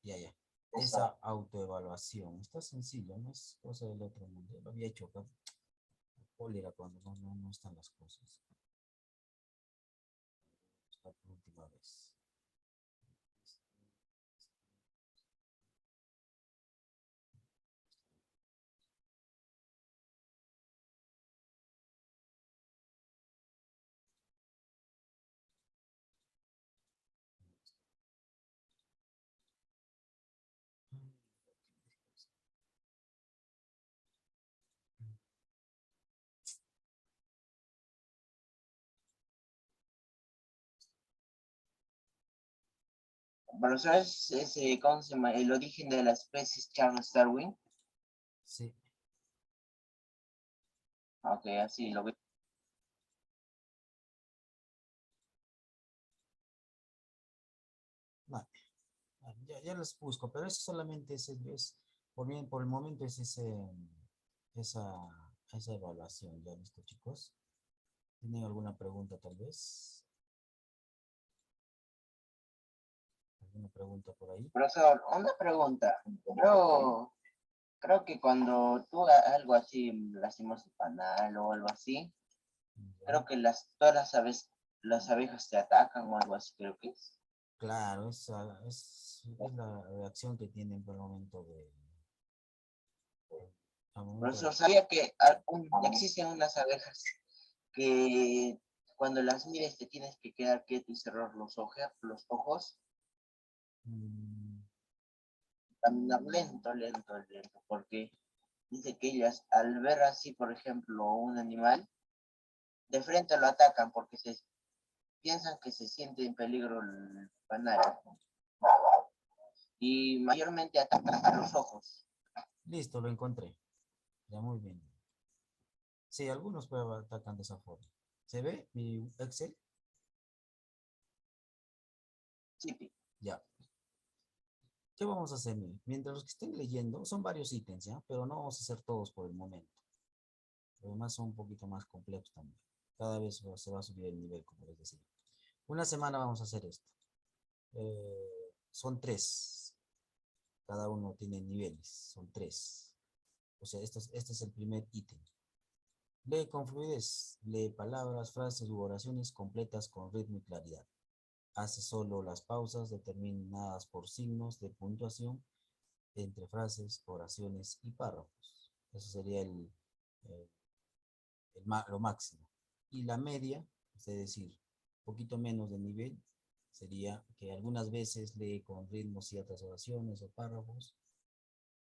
[SPEAKER 1] Ya. Esa autoevaluación, está sencillo, no es cosa del otro mundo. Lo había hecho acá, cólera cuando no están las cosas. Esta por última vez.
[SPEAKER 3] Bueno, ¿sabes cómo se llama? El origen de las especies Charles Darwin.
[SPEAKER 1] Sí.
[SPEAKER 3] Ok, así lo veo.
[SPEAKER 1] Vale. Ya los busco, pero eso solamente por el momento es esa evaluación. ¿Ya listo, chicos? ¿Tienen alguna pregunta tal vez? ¿Alguna pregunta por ahí?
[SPEAKER 3] Profesor, una pregunta. Creo que cuando tú algo así, lastimos el panal o algo así, creo que todas las abejas te atacan o algo así, creo que es.
[SPEAKER 1] Claro, es la reacción que tienen por el momento al momento
[SPEAKER 3] Profesor, sabía que existen unas abejas que cuando las mires te tienes que quedar quieto y cerrar los ojos,
[SPEAKER 1] mm,
[SPEAKER 3] caminar lento, porque dice que ellas al ver así, por ejemplo, un animal, de frente lo atacan porque piensan que se siente en peligro el panal y mayormente atacan a los ojos.
[SPEAKER 1] listo, lo encontré. Ya muy bien. Sí, algunos atacan de esa forma. ¿Se ve mi Excel?
[SPEAKER 3] Sí,
[SPEAKER 1] Ya. ¿Qué vamos a hacer? Miren? Mientras los que estén leyendo, son varios ítems, ¿ya? Pero no vamos a hacer todos por el momento. Además son un poquito más complejos también. Cada vez se va a subir el nivel, como les decía. Una semana vamos a hacer esto. Son 3. Cada uno tiene niveles. Son 3. O sea, este es el primer ítem. Lee con fluidez. Lee palabras, frases u oraciones completas con ritmo y claridad. Hace solo las pausas determinadas por signos de puntuación entre frases, oraciones y párrafos. Eso sería eh, lo máximo. Y la media, es decir, un poquito menos de nivel, sería que algunas veces lee con ritmo ciertas oraciones o párrafos,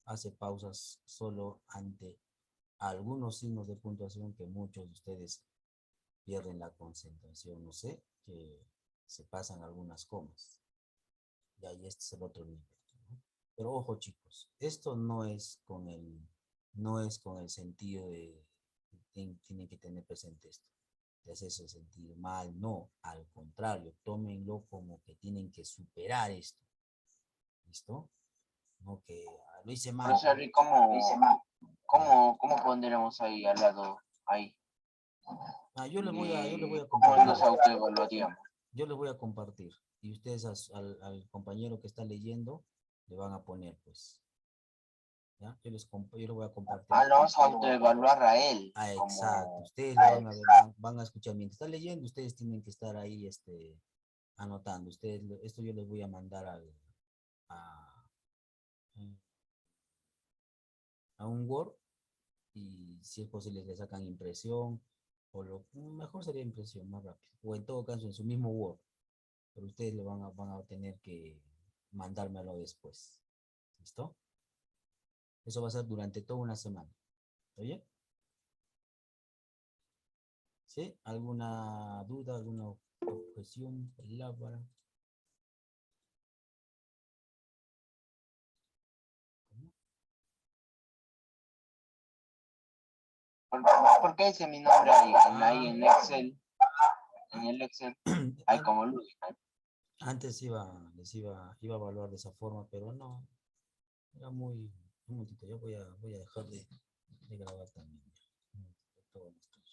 [SPEAKER 1] hace pausas solo ante algunos signos de puntuación que muchos de ustedes pierden la concentración, no sé, que se pasan algunas comas. Y ahí este es el otro nivel, ¿no? Pero ojo, chicos, esto no es con el sentido de tienen que tener presente esto, de hacerse sentir mal, no, al contrario, tómenlo como que tienen que superar esto, ¿listo? No que lo hice mal.
[SPEAKER 3] profesor, ¿y cómo pondremos ahí al lado, ahí?
[SPEAKER 1] Yo les voy a
[SPEAKER 3] ¿Cómo
[SPEAKER 1] compartir.
[SPEAKER 3] nos autoevaluaríamos?
[SPEAKER 1] Yo les voy a compartir. Y ustedes al compañero que está leyendo le van a poner, pues, ¿ya? Yo lo voy a compartir.
[SPEAKER 3] Ah, lo vamos a autoevaluar a él.
[SPEAKER 1] Ah,
[SPEAKER 3] como-
[SPEAKER 1] exacto. Ustedes lo van a ver, van a escuchar. Mientras está leyendo, ustedes tienen que estar ahí anotando. Esto yo les voy a mandar a, a un Word y si es posible le sacan impresión o lo mejor sería impresión más rápido. O en todo caso en su mismo Word. Pero ustedes van a tener que mandármelo después. ¿Listo? Eso va a ser durante toda una semana. ¿Está bien? ¿Sí? ¿Alguna duda, alguna objeción, palabra?
[SPEAKER 3] ¿Por qué dice mi nombre ahí en Excel? En el Excel hay como luz.
[SPEAKER 1] Antes iba a evaluar de esa forma, pero no. Era muy... Un momentito, yo voy a dejar de grabar también. Un momentito, todo esto.